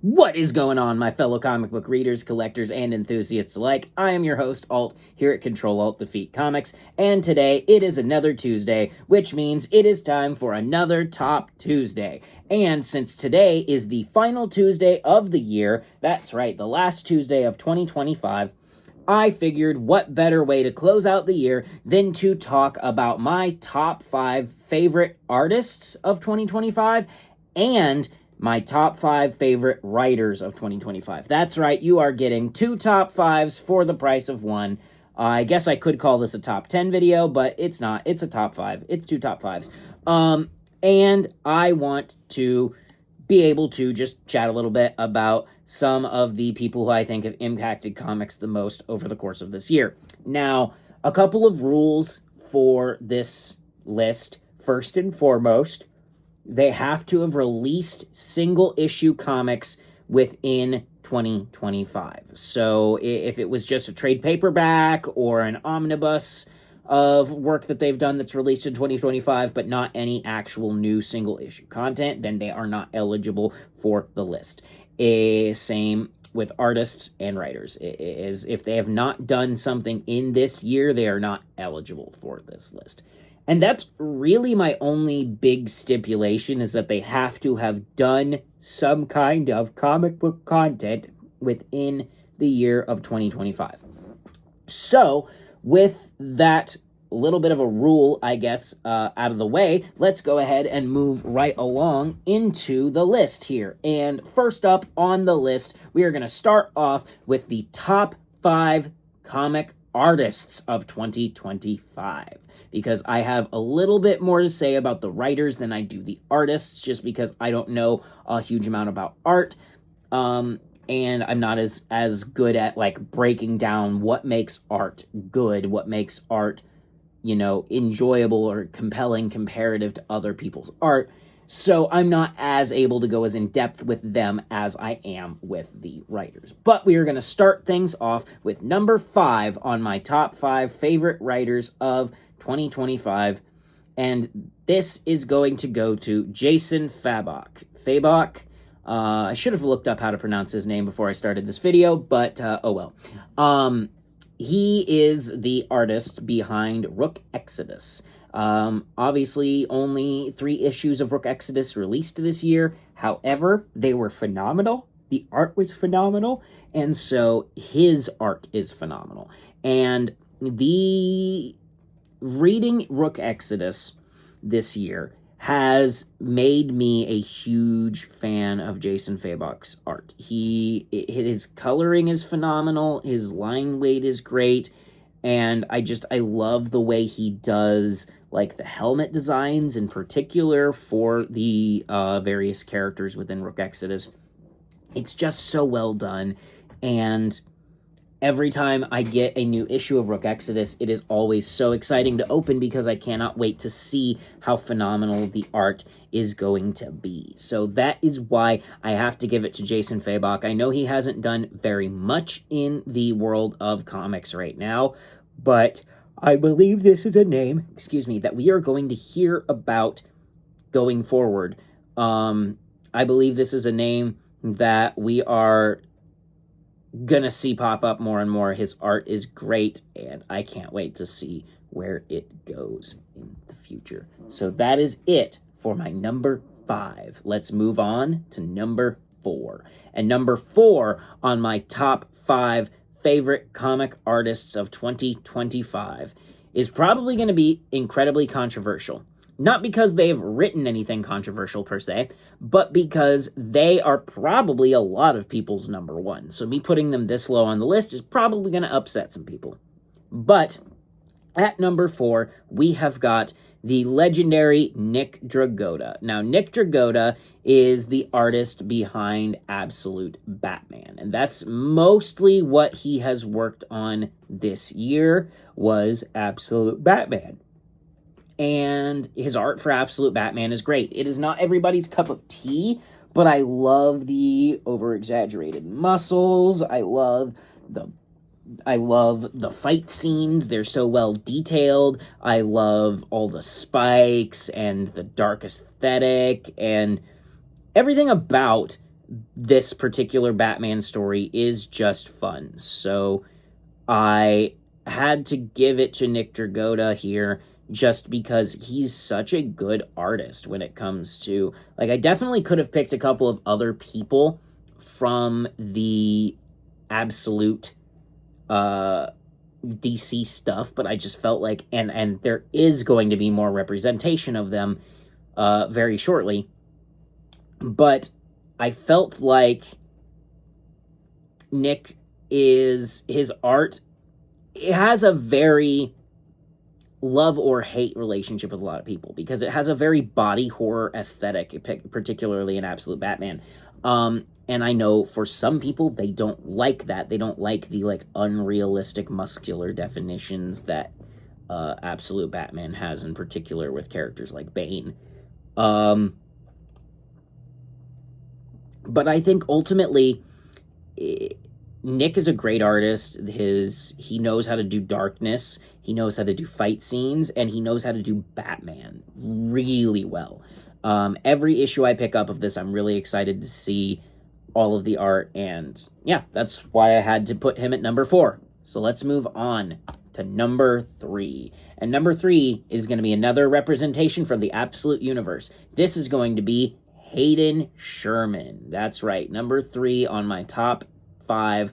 What is going on, my fellow comic book readers, collectors, and enthusiasts alike? I am your host, Alt, here at Control Alt Defeat Comics, and today it is another Tuesday, which means it is time for another Top Tuesday. And since today is the final Tuesday of the year, that's right, the last Tuesday of 2025, I figured what better way to close out the year than to talk about my top 5 favorite artists of 2025 and my top 5 favorite writers of 2025. That's right, you are getting 2 top 5s for the price of 1. I guess I could call this a top 10 video, but it's not. It's a top 5. It's 2 top 5s. And I want to be able to just chat a little bit about some of the people who I think have impacted comics the most over the course of this year. Now, a couple of rules for this list. First and foremost, they have to have released single-issue comics within 2025. So if it was just a trade paperback or an omnibus of work that they've done that's released in 2025, but not any actual new single-issue content, then they are not eligible for the list. Same with artists and writers. If they have not done something in this year, they are not eligible for this list. And that's really my only big stipulation, is that they have to have done some kind of comic book content within the year of 2025. So, with that little bit of a rule, I guess, out of the way, let's go ahead and move right along into the list here. And first up on the list, we are going to start off with the top 5 comic artists of 2025, because I have a little bit more to say about the writers than I do the artists, just because I don't know a huge amount about art, and I'm not as good at, like, breaking down what makes art good, what makes art, enjoyable or compelling comparative to other people's art. So I'm not as able to go as in-depth with them as I am with the writers. But we are going to start things off with number 5 on my top 5 favorite writers of 2025. And this is going to go to Jason Fabok. I should have looked up how to pronounce his name before I started this video, but oh well. He is the artist behind Rook Exodus. Obviously, only 3 issues of Rook Exodus released this year. However, they were phenomenal. The art was phenomenal, and so his art is phenomenal. And the reading Rook Exodus this year has made me a huge fan of Jason Fabok's art. His coloring is phenomenal, his line weight is great, and I love the way he does, like, the helmet designs in particular for the various characters within Rook Exodus. It's just so well done, and every time I get a new issue of Rook Exodus, it is always so exciting to open, because I cannot wait to see how phenomenal the art is going to be. So that is why I have to give it to Jason Fabok. I know he hasn't done very much in the world of comics right now, but I believe this is a name, that we are going to hear about going forward. I believe this is a name that we are gonna see pop up more and more. His art is great, and I can't wait to see where it goes in the future. So that is it for my number 5. Let's move on to number 4. And number 4 on my top 5 favorite comic artists of 2025 is probably going to be incredibly controversial. Not because they've written anything controversial per se, but because they are probably a lot of people's number 1. So me putting them this low on the list is probably going to upset some people. But at number 4, we have got the legendary Nick Dragotta. Now, Nick Dragotta is the artist behind Absolute Batman, and that's mostly what he has worked on this year, was Absolute Batman. And his art for Absolute Batman is great. It is not everybody's cup of tea, but I love the over-exaggerated muscles. I love the fight scenes. They're so well detailed. I love all the spikes and the dark aesthetic, and everything about this particular Batman story is just fun. So I had to give it to Nick Dragotta here just because he's such a good artist when it comes to, like, I definitely could have picked a couple of other people from the absolute DC stuff, but I just felt like, and there is going to be more representation of them very shortly, but I felt like Nick his art, it has a very love or hate relationship with a lot of people because it has a very body horror aesthetic, particularly in Absolute Batman. And I know for some people they don't like that. They don't like the like unrealistic muscular definitions that Absolute Batman has, in particular with characters like Bane. But I think ultimately, Nick is a great artist. He knows how to do darkness, he knows how to do fight scenes, and he knows how to do Batman really well. Every issue I pick up of this, I'm really excited to see all of the art, and yeah, that's why I had to put him at number 4. So let's move on to number 3. And number 3 is going to be another representation from the Absolute Universe. This is going to be Hayden Sherman. That's right, number 3 on my top 5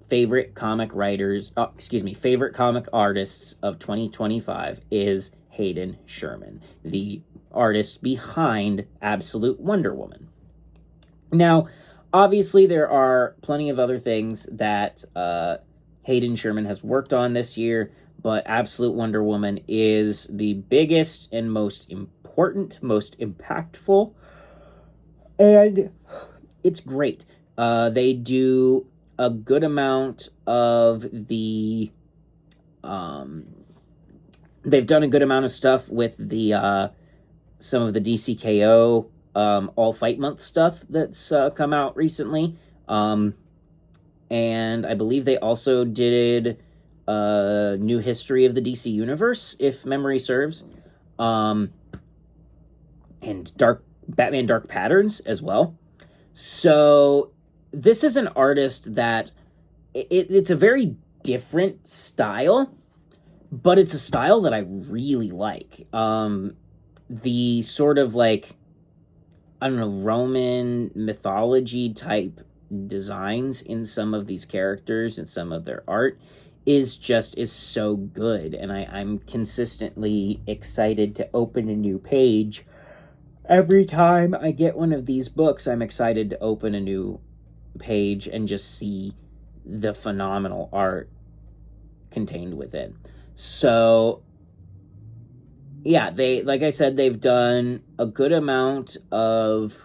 favorite comic favorite comic artists of 2025 is Hayden Sherman, the artist behind Absolute Wonder Woman. Now, obviously, there are plenty of other things that Hayden Sherman has worked on this year, but Absolute Wonder Woman is the biggest and most important, most impactful, and it's great. They do a good amount of the they've done a good amount of stuff with the some of the DCKO All Fight Month stuff that's come out recently. And I believe they also did a new history of the DC Universe, if memory serves. And Batman Dark Patterns as well. So this is an artist that it's a very different style, but it's a style that I really like. The sort of like, I don't know, Roman mythology type designs in some of these characters and some of their art is so good, and I'm consistently excited to open a new page. Every time I get one of these books, I'm excited to open a new page and just see the phenomenal art contained within. So yeah, like I said, they've done a good amount of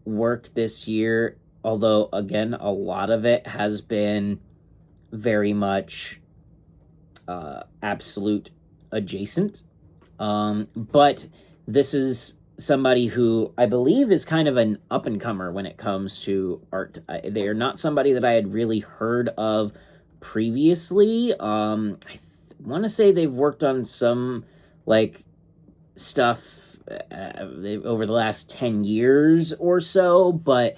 work this year, although again, a lot of it has been very much Absolute adjacent. But this is somebody who I believe is kind of an up-and-comer when it comes to art. They are not somebody that I had really heard of previously. I want to say they've worked on some, like, stuff over the last 10 years or so, but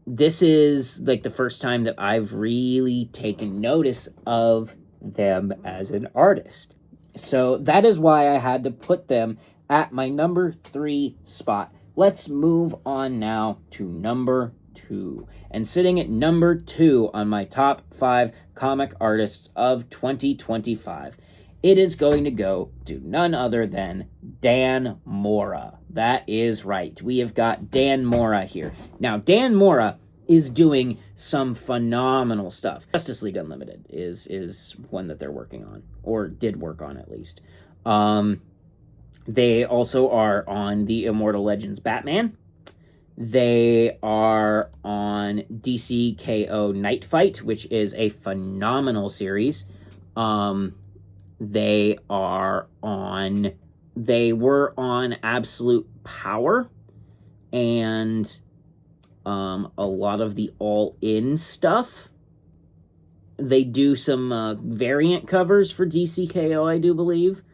this is, like, the first time that I've really taken notice of them as an artist. So that is why I had to put them at my number 3 spot. Let's move on now to number 2. And sitting at number 2 on my top 5 comic artists of 2025, it is going to go to none other than Dan Mora. That is right. We have got Dan Mora here. Now, Dan Mora is doing some phenomenal stuff. Justice League Unlimited is one that they're working on, or did work on at least. They also are on the Immortal Legends Batman. They are on DC KO Night Fight, which is a phenomenal series. They were on Absolute Power and a lot of the All-In stuff. They do some variant covers for DCKO, I do believe.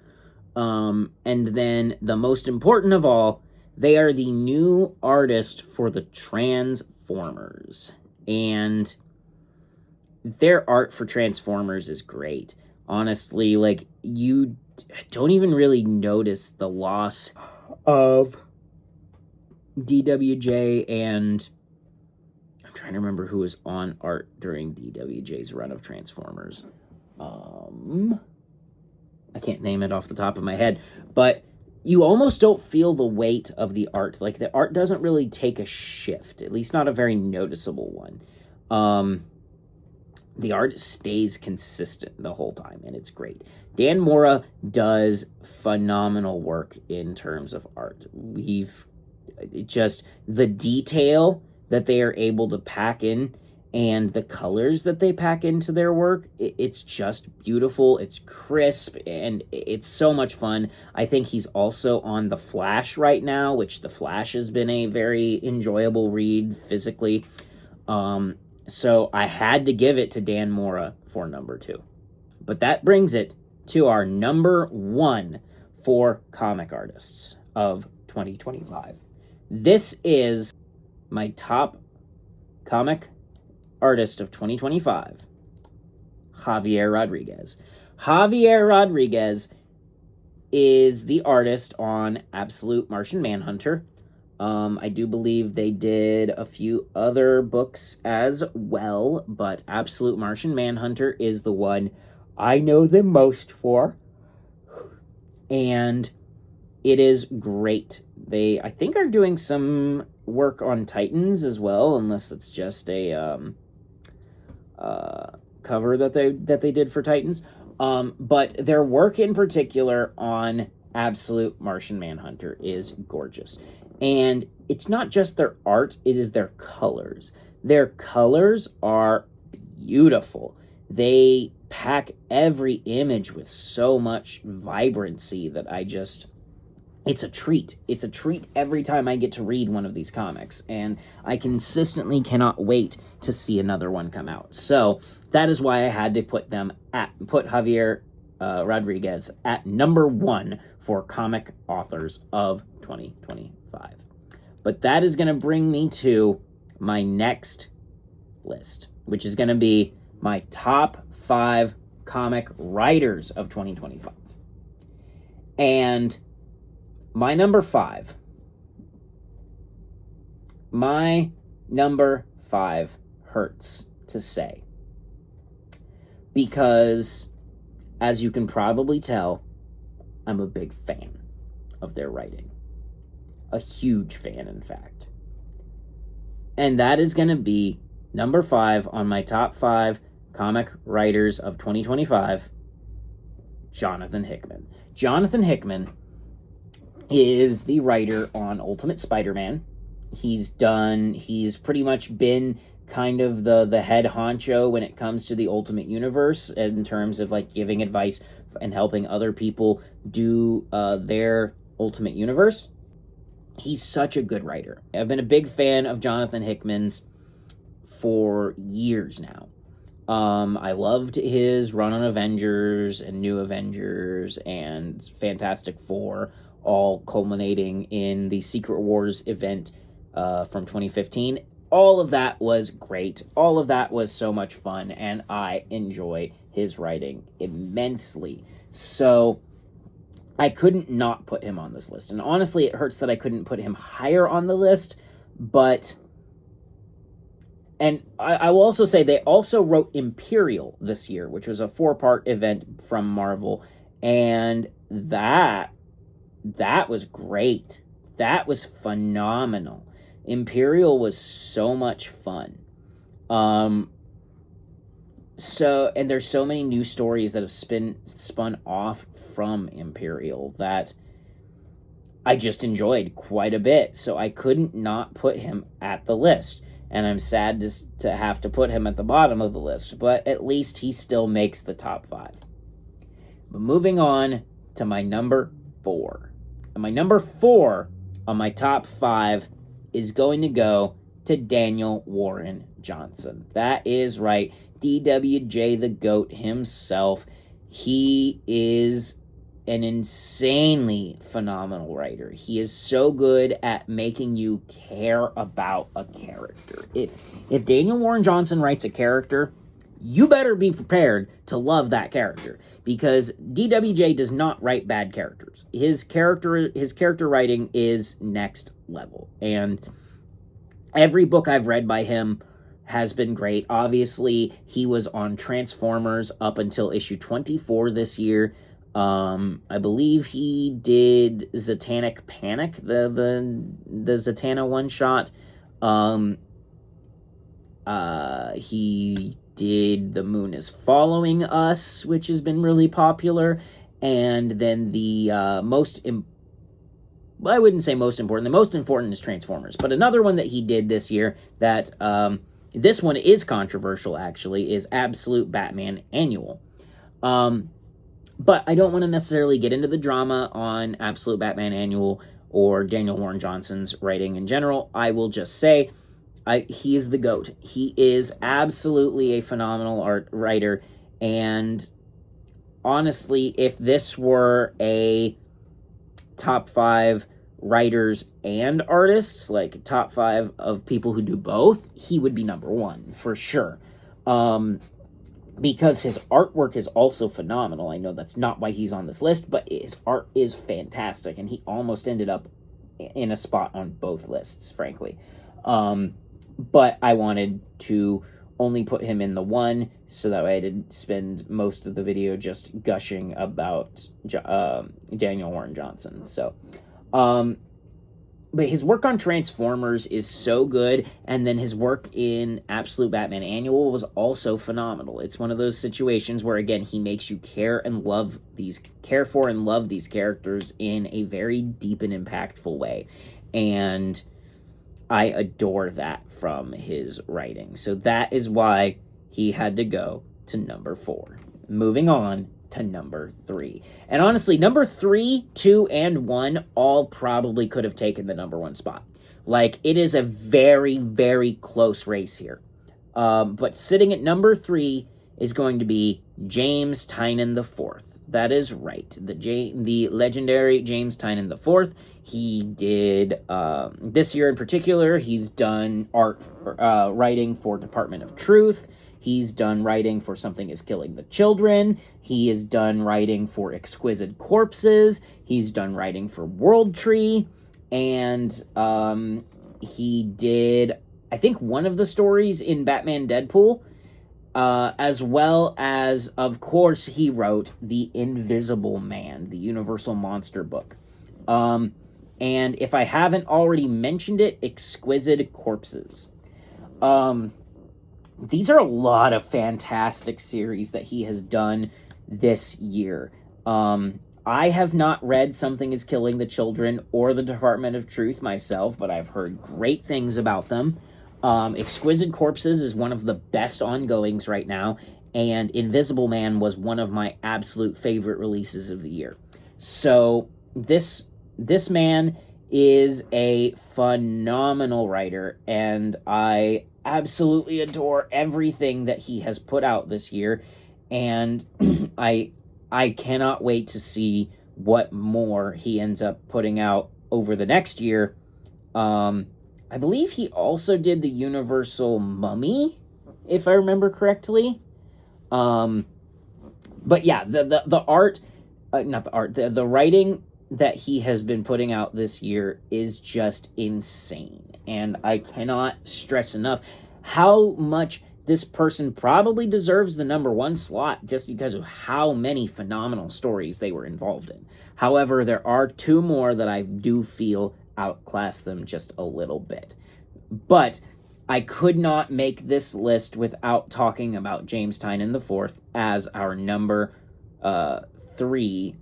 And then the most important of all, They are the new artist for the Transformers, and their art for Transformers is great. Honestly, like, you don't even really notice the loss of DWJ, and I'm trying to remember who was on art during DWJ's run of Transformers. I can't name it off the top of my head, but you almost don't feel the weight of the art. Like, the art doesn't really take a shift, at least not a very noticeable one. The art stays consistent the whole time, and it's great. Dan Mora does phenomenal work in terms of art. The detail that they are able to pack in and the colors that they pack into their work, it's just beautiful. It's crisp, and it's so much fun. I think he's also on The Flash right now, which The Flash has been a very enjoyable read physically. So I had to give it to Dan Mora for number 2. But that brings it to our number 1 for comic artists of 2025. This is my top comic artist of 2025, Javier Rodriguez. Javier Rodriguez is the artist on Absolute Martian Manhunter. I do believe they did a few other books as well, but Absolute Martian Manhunter is the one I know the most for, and it is great. They, I think, are doing some work on Titans as well, unless it's just a cover that they did for Titans. But their work in particular on Absolute Martian Manhunter is gorgeous. And it's not just their art, it is their colors. Their colors are beautiful. They pack every image with so much vibrancy that it's a treat. It's a treat every time I get to read one of these comics, and I consistently cannot wait to see another one come out. So that is why I had to put Javier Rodriguez at number 1 for comic authors of 2025. But that is going to bring me to my next list, which is going to be my top 5 comic writers of 2025. And my number 5 hurts to say, because, as you can probably tell, I'm a big fan of their writing. A huge fan, in fact. And that is going to be number 5 on my top 5 comic writers of 2025, Jonathan Hickman. Jonathan Hickman is the writer on Ultimate Spider-Man. He's pretty much been kind of the head honcho when it comes to the Ultimate Universe in terms of, like, giving advice and helping other people do their Ultimate Universe. He's such a good writer. I've been a big fan of Jonathan Hickman's for years now. I loved his run on Avengers and New Avengers and Fantastic Four, all culminating in the Secret Wars event from 2015. All of that was great. All of that was so much fun, and I enjoy his writing immensely. So I couldn't not put him on this list. And honestly, it hurts that I couldn't put him higher on the list, but... And I will also say they also wrote Imperial this year, which was a 4-part event from Marvel, and that was great. That was phenomenal. Imperial was so much fun. And there's so many new stories that have spun off from Imperial that I just enjoyed quite a bit, so I couldn't not put him at the list. And I'm sad to have to put him at the bottom of the list, but at least he still makes the top 5. But moving on to my number 4. And my number 4 on my top 5 is going to go to Daniel Warren Johnson. That is right, DWJ the GOAT himself. He is an insanely phenomenal writer. He is so good at making you care about a character. If Daniel Warren Johnson writes a character, you better be prepared to love that character, because DWJ does not write bad characters. His character writing is next level, and every book I've read by him has been great. Obviously, he was on Transformers up until issue 24 this year. I believe he did Zatannic Panic, the Zatanna one-shot. He did The Moon is Following Us, which has been really popular. And then the I wouldn't say most important. The most important is Transformers. But another one that he did this year that, this one is controversial, actually, is Absolute Batman Annual. But I don't want to necessarily get into the drama on Absolute Batman Annual or Daniel Warren Johnson's writing in general. I will just say, he is the GOAT. He is absolutely a phenomenal writer, and honestly, if this were a top 5 writers and artists, like top 5 of people who do both, he would be number 1 for sure. Because his artwork is also phenomenal. I know that's not why he's on this list, but his art is fantastic, and he almost ended up in a spot on both lists, frankly. But I wanted to only put him in the 1, so that way I didn't spend most of the video just gushing about Daniel Warren Johnson. So, but his work on Transformers is so good, and then his work in Absolute Batman Annual was also phenomenal. It's one of those situations where, again, he makes you care for and love these characters in a very deep and impactful way. And I adore that from his writing. So that is why he had to go to number 4. Moving on to number 3. And honestly, number 3, 2, and 1 all probably could have taken the number 1 spot. Like, it is a very, very close race here. But sitting at number 3 is going to be James Tynion IV. That is right. The legendary James Tynion IV. He did, this year in particular, he's done writing for Department of Truth. He's done writing for Something is Killing the Children. He has done writing for Exquisite Corpses. He's done writing for World Tree. And he did, I think, one of the stories in Batman Deadpool. As well as, of course, he wrote The Invisible Man, the Universal Monster book. And if I haven't already mentioned it, Exquisite Corpses. These are a lot of fantastic series that he has done this year. I have not read Something is Killing the Children or the Department of Truth myself, but I've heard great things about them. Exquisite Corpses is one of the best ongoings right now, and Invisible Man was one of my absolute favorite releases of the year. So this man is a phenomenal writer, and I absolutely adore everything that he has put out this year, and I cannot wait to see what more he ends up putting out over the next year. I believe he also did the Universal Mummy, if I remember correctly. But yeah, the writing that he has been putting out this year is just insane. And I cannot stress enough how much this person probably deserves the number 1 slot just because of how many phenomenal stories they were involved in. However, there are 2 more that I do feel outclass them just a little bit. But I could not make this list without talking about James Tynion IV as our number 3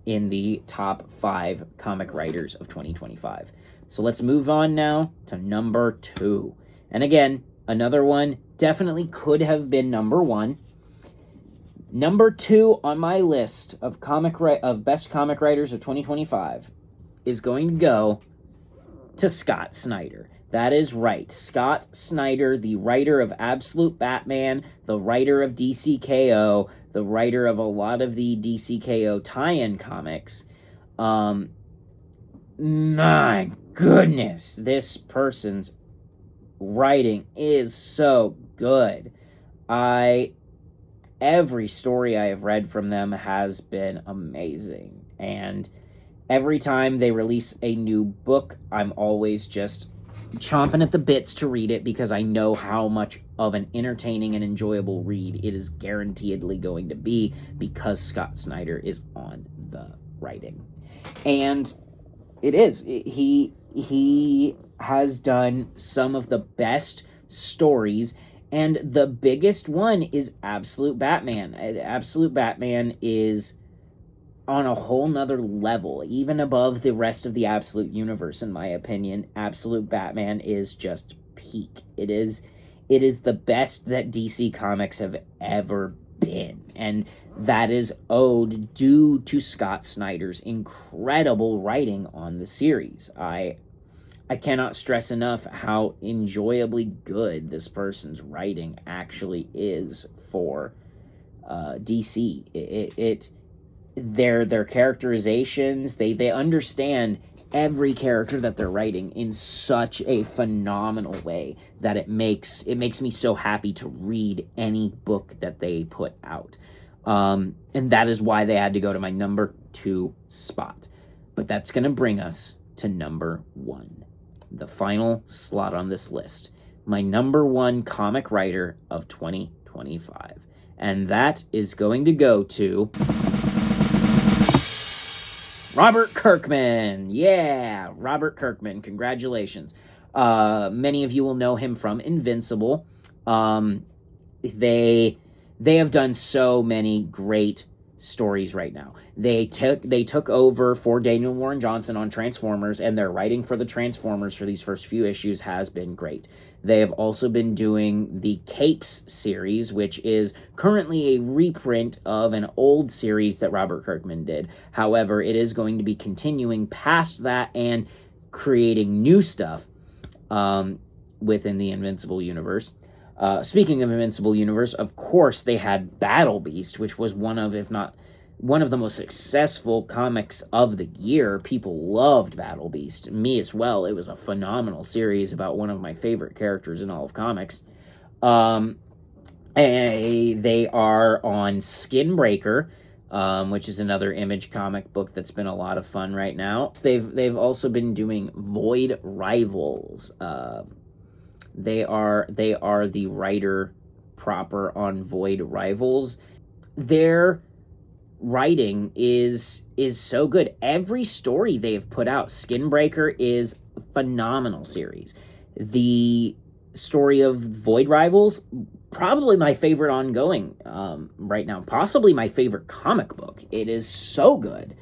in the top 5 comic writers of 2025. So let's move on now to number 2. And again, another one definitely could have been number 1. Number 2 on my list of best comic writers of 2025 is going to go to Scott Snyder. That is right. Scott Snyder, the writer of Absolute Batman, the writer of DCKO, the writer of a lot of the DCKO tie-in comics. My goodness, this person's writing is so good. Every story I have read from them has been amazing, and every time they release a new book, I'm always just chomping at the bits to read it, because I know how much of an entertaining and enjoyable read it is guaranteedly going to be, because Scott Snyder is on the writing. And it is. He has done some of the best stories, and the biggest one is Absolute Batman. Absolute Batman is on a whole nother level, even above the rest of the Absolute universe, in my opinion. Absolute Batman is just peak. It is the best that DC Comics have ever been, and that is owed due to Scott Snyder's incredible writing on the series. I cannot stress enough how enjoyably good this person's writing actually is for DC. Their characterizations, they understand every character that they're writing in such a phenomenal way that it makes me so happy to read any book that they put out. And that is why they had to go to my number 2 spot. But that's going to bring us to number 1, the final slot on this list. My number 1 comic writer of 2025. And that is going to go to Robert Kirkman. Yeah, Robert Kirkman. Congratulations. Many of you will know him from Invincible. They have done so many great stories right now. They took over for Daniel Warren Johnson on Transformers, and their writing for the Transformers for these first few issues has been great. They have also been doing the Capes series, which is currently a reprint of an old series that Robert Kirkman did. However, it is going to be continuing past that and creating new stuff within the Invincible universe. Speaking of Invincible Universe, of course, they had Battle Beast, which was one of, if not one of the most successful comics of the year. People loved Battle Beast. Me as well. It was a phenomenal series about one of my favorite characters in all of comics. And they are on Skinbreaker, which is another Image comic book that's been a lot of fun right now. They've also been doing Void Rivals. They are the writer proper on Void Rivals. Their writing is so good. Every story they've put out, Skinbreaker is a phenomenal series. The story of Void Rivals, probably my favorite ongoing right now. Possibly my favorite comic book. It is so good.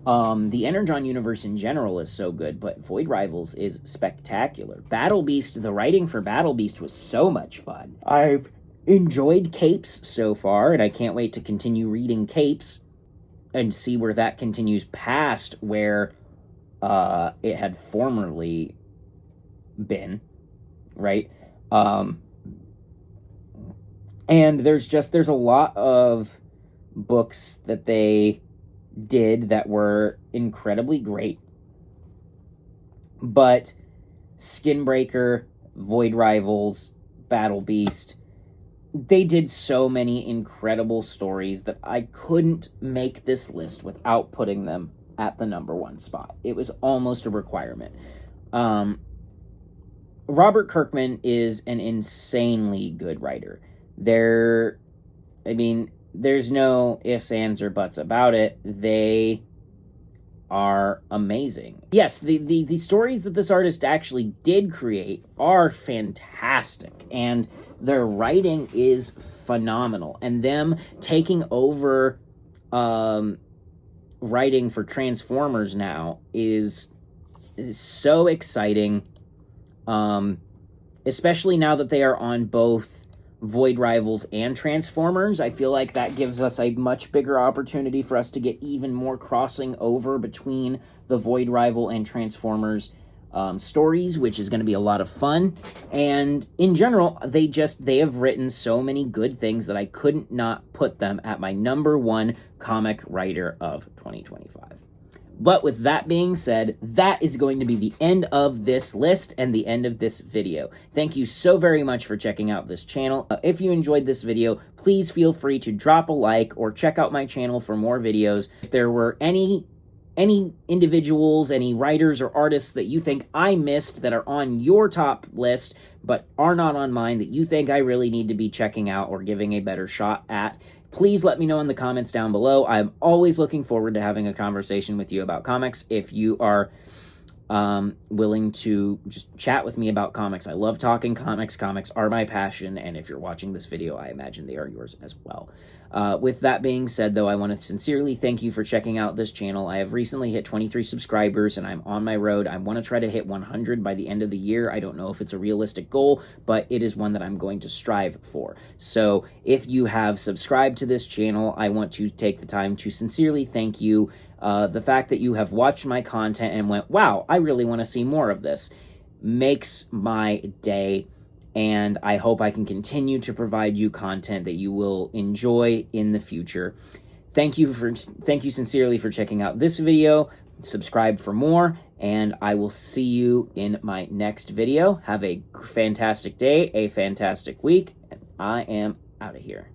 The Energon universe in general is so good, but Void Rivals is spectacular. Battle Beast, the writing for Battle Beast was so much fun. I've enjoyed Capes so far, and I can't wait to continue reading Capes and see where that continues past where it had formerly been, right? And there's a lot of books that they did that were incredibly great, but Skinbreaker, Void Rivals, Battle Beast, they did so many incredible stories that I couldn't make this list without putting them at the number 1 spot. It was almost a requirement. Robert Kirkman is an insanely good writer. There's no ifs, ands, or buts about it. They are amazing. Yes, the stories that this artist actually did create are fantastic, and their writing is phenomenal. And them taking over writing for Transformers now is so exciting, especially now that they are on both Void Rivals and Transformers. I feel like that gives us a much bigger opportunity for us to get even more crossing over between the Void Rival and Transformers stories, which is going to be a lot of fun. And in general, they have written so many good things that I couldn't not put them at my #1 comic writer of 2025. But with that being said, that is going to be the end of this list and the end of this video. Thank you so very much for checking out this channel. If you enjoyed this video, please feel free to drop a like or check out my channel for more videos. If there were any individuals, any writers or artists that you think I missed that are on your top list but are not on mine that you think I really need to be checking out or giving a better shot at, please let me know in the comments down below. I'm always looking forward to having a conversation with you about comics. If you are willing to just chat with me about comics, I love talking comics. Comics are my passion, and if you're watching this video, I imagine they are yours as well. With that being said, though, I want to sincerely thank you for checking out this channel. I have recently hit 23 subscribers, and I'm on my road. I want to try to hit 100 by the end of the year. I don't know if it's a realistic goal, but it is one that I'm going to strive for. So if you have subscribed to this channel, I want to take the time to sincerely thank you. The fact that you have watched my content and went, wow, I really want to see more of this, makes my day, and I hope I can continue to provide you content that you will enjoy in the future. Thank you sincerely for checking out this video. Subscribe for more, and I will see you in my next video. Have a fantastic day, a fantastic week, and I am out of here.